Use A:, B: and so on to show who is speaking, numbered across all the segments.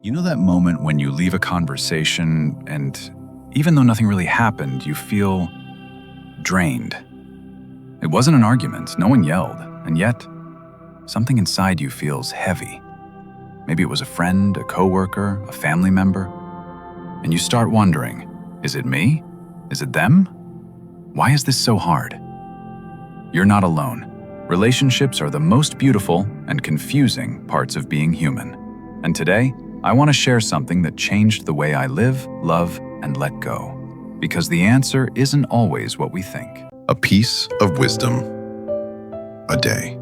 A: You know that moment when you leave a conversation and even though nothing really happened, you feel drained? It wasn't an argument, no one yelled, and yet something inside you feels heavy. Maybe it was a friend, a coworker, a family member, and you start wondering, is it me? Is it them? Why is this so hard? You're not alone. Relationships are the most beautiful and confusing parts of being human. And today, I want to share something that changed the way I live, love, and let go. Because the answer isn't always what we think.
B: A piece of wisdom a day.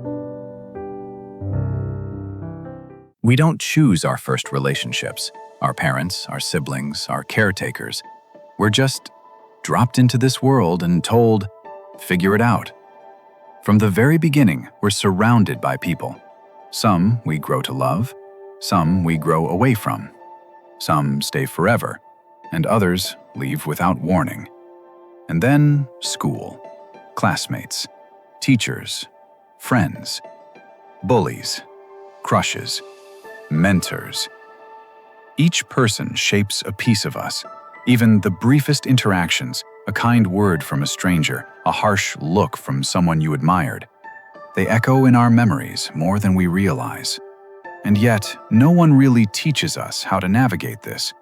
A: We don't choose our first relationships, our parents, our siblings, our caretakers. We're just dropped into this world and told, figure it out. From the very beginning, we're surrounded by people. Some we grow to love, some we grow away from. Some stay forever, and others leave without warning. And then school, classmates, teachers, friends, bullies, crushes, mentors. Each person shapes a piece of us. Even the briefest interactions, a kind word from a stranger, a harsh look from someone you admired. They echo in our memories more than we realize. And yet, no one really teaches us how to navigate this.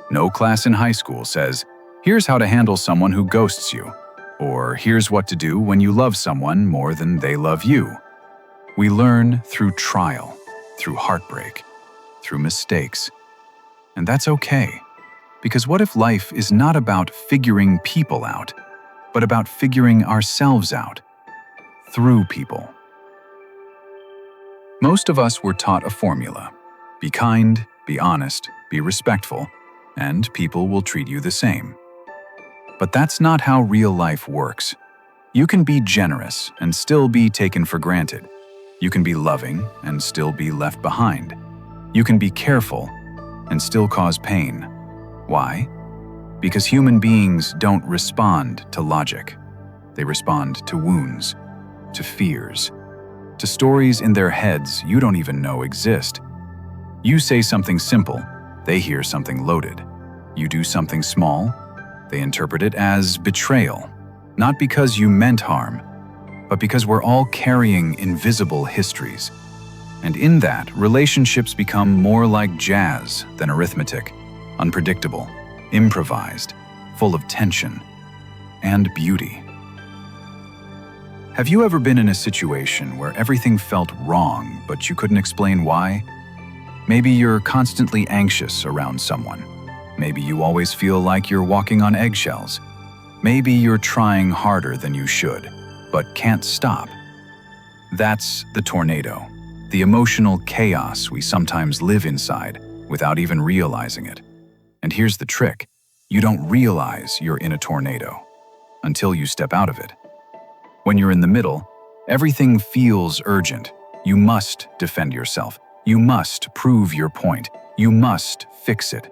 A: No class in high school says, here's how to handle someone who ghosts you, or here's what to do when you love someone more than they love you. We learn through trial, through heartbreak, through mistakes. And that's okay, because what if life is not about figuring people out, but about figuring ourselves out through people? Most of us were taught a formula. Be kind, be honest, be respectful, and people will treat you the same. But that's not how real life works. You can be generous and still be taken for granted. You can be loving and still be left behind. You can be careful and still cause pain. Why? Because human beings don't respond to logic. They respond to wounds, to fears, to stories in their heads you don't even know exist. You say something simple, they hear something loaded. You do something small, they interpret it as betrayal. Not because you meant harm, but because we're all carrying invisible histories. And in that, relationships become more like jazz than arithmetic, unpredictable, improvised, full of tension and beauty. Have you ever been in a situation where everything felt wrong, but you couldn't explain why? Maybe you're constantly anxious around someone. Maybe you always feel like you're walking on eggshells. Maybe you're trying harder than you should, but can't stop. That's the tornado, the emotional chaos we sometimes live inside without even realizing it. And here's the trick: you don't realize you're in a tornado until you step out of it. When you're in the middle, everything feels urgent. You must defend yourself. You must prove your point. You must fix it.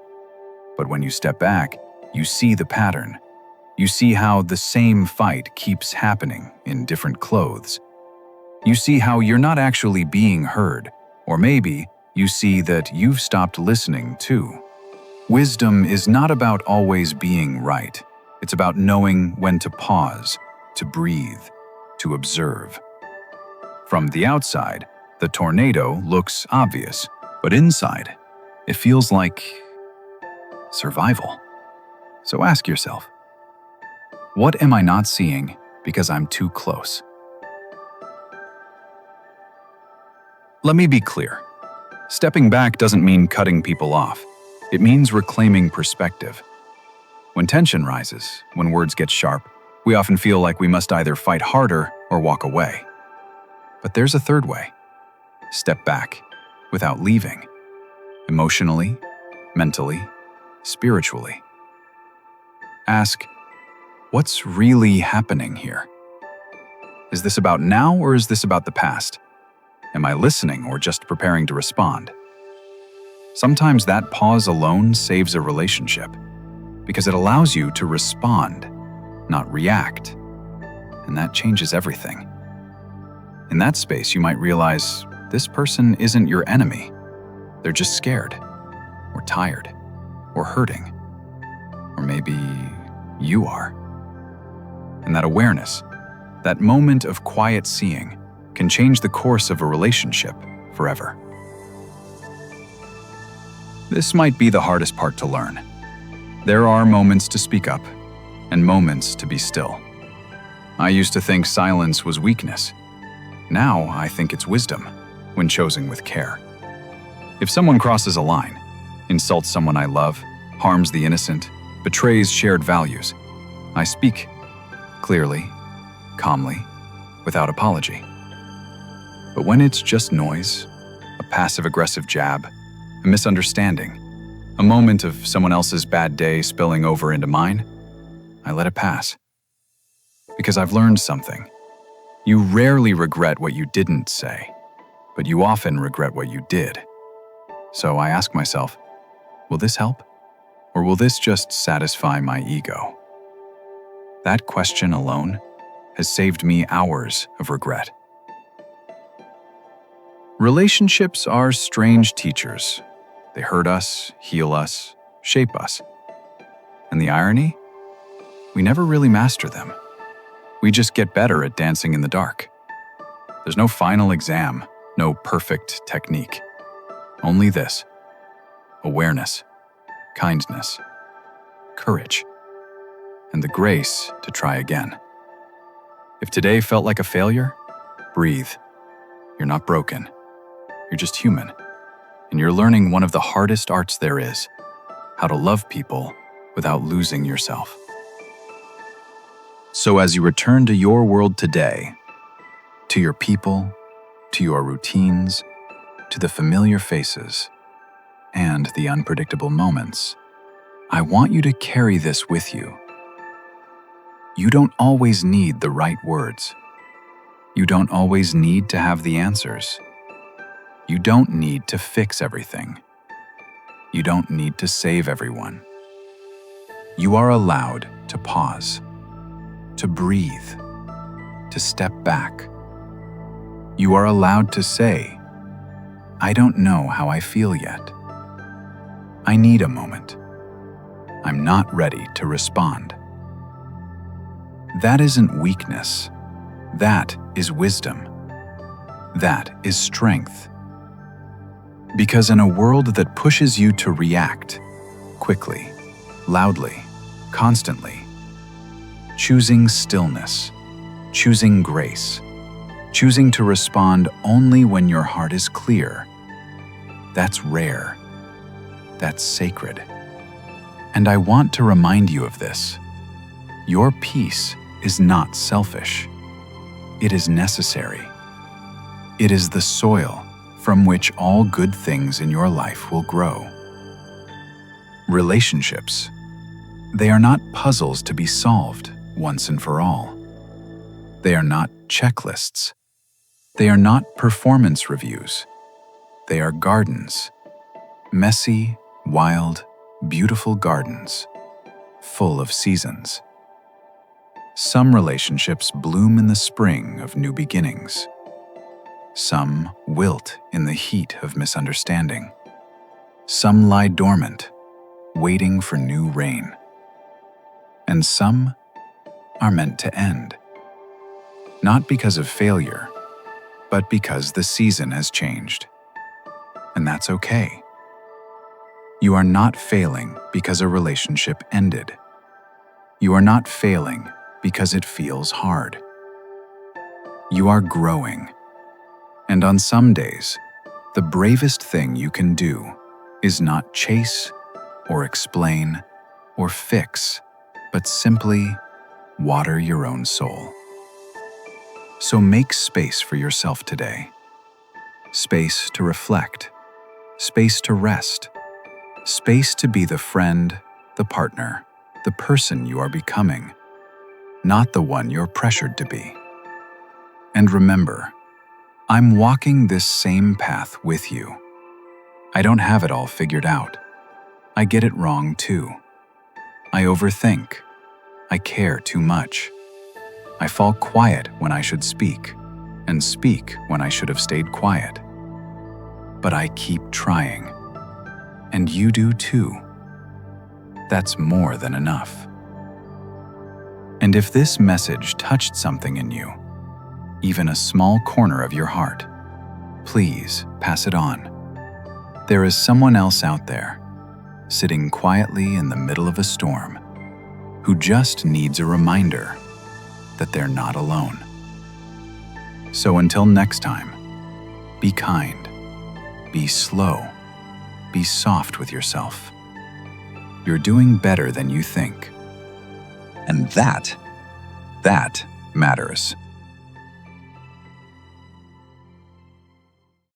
A: But when you step back, you see the pattern. You see how the same fight keeps happening in different clothes. You see how you're not actually being heard, or maybe you see that you've stopped listening too. Wisdom is not about always being right. It's about knowing when to pause, to breathe, to observe. From the outside, the tornado looks obvious, but inside, it feels like survival. So ask yourself, what am I not seeing because I'm too close? Let me be clear. Stepping back doesn't mean cutting people off. It means reclaiming perspective. When tension rises, when words get sharp, we often feel like we must either fight harder or walk away. But there's a third way. Step back without leaving. Emotionally, mentally, spiritually. Ask, what's really happening here? Is this about now or is this about the past? Am I listening or just preparing to respond? Sometimes that pause alone saves a relationship because it allows you to respond, not react. And that changes everything. In that space, you might realize this person isn't your enemy. They're just scared. or tired, or hurting, or maybe you are. And that awareness, that moment of quiet seeing, can change the course of a relationship forever. This might be the hardest part to learn. There are moments to speak up and moments to be still. I used to think silence was weakness. Now I think it's wisdom when chosen with care. If someone crosses a line, insults someone I love, harms the innocent, betrays shared values, I speak clearly, calmly, without apology. But when it's just noise, a passive-aggressive jab, a misunderstanding, a moment of someone else's bad day spilling over into mine, I let it pass. Because I've learned something. You rarely regret what you didn't say, but you often regret what you did. So I ask myself, will this help? Or will this just satisfy my ego? That question alone has saved me hours of regret. Relationships are strange teachers. They hurt us, heal us, shape us. And the irony? We never really master them. We just get better at dancing in the dark. There's no final exam, no perfect technique. Only this: awareness, kindness, courage, and the grace to try again. If today felt like a failure, breathe. You're not broken. You're just human. And you're learning one of the hardest arts there is: how to love people without losing yourself. So as you return to your world today, to your people, to your routines, to the familiar faces, and the unpredictable moments, I want you to carry this with you. You don't always need the right words. You don't always need to have the answers. You don't need to fix everything. You don't need to save everyone. You are allowed to pause, to breathe, to step back. You are allowed to say, I don't know how I feel yet. I need a moment. I'm not ready to respond. That isn't weakness. That is wisdom. That is strength. Because in a world that pushes you to react quickly, loudly, constantly, choosing stillness, choosing grace, choosing to respond only when your heart is clear, that's rare. That's sacred. And I want to remind you of this. Your peace is not selfish. It is necessary. It is the soil from which all good things in your life will grow. Relationships. They are not puzzles to be solved once and for all. They are not checklists. They are not performance reviews. They are gardens. Messy, wild, beautiful gardens, full of seasons. Some relationships bloom in the spring of new beginnings. Some wilt in the heat of misunderstanding. Some lie dormant, waiting for new rain. And some are meant to end. Not because of failure, but because the season has changed. And that's okay. You are not failing because a relationship ended. You are not failing because it feels hard. You are growing. And on some days, the bravest thing you can do is not chase or explain or fix, but simply water your own soul. So make space for yourself today. Space to reflect. Space to rest. Space to be the friend, the partner, the person you are becoming, not the one you're pressured to be. And remember, I'm walking this same path with you. I don't have it all figured out. I get it wrong too. I overthink. I care too much. I fall quiet when I should speak, and speak when I should have stayed quiet. But I keep trying. And you do too. That's more than enough. And if this message touched something in you, even a small corner of your heart, please pass it on. There is someone else out there, sitting quietly in the middle of a storm, who just needs a reminder that they're not alone. So until next time, be kind, be slow, be soft with yourself. You're doing better than you think. And that matters.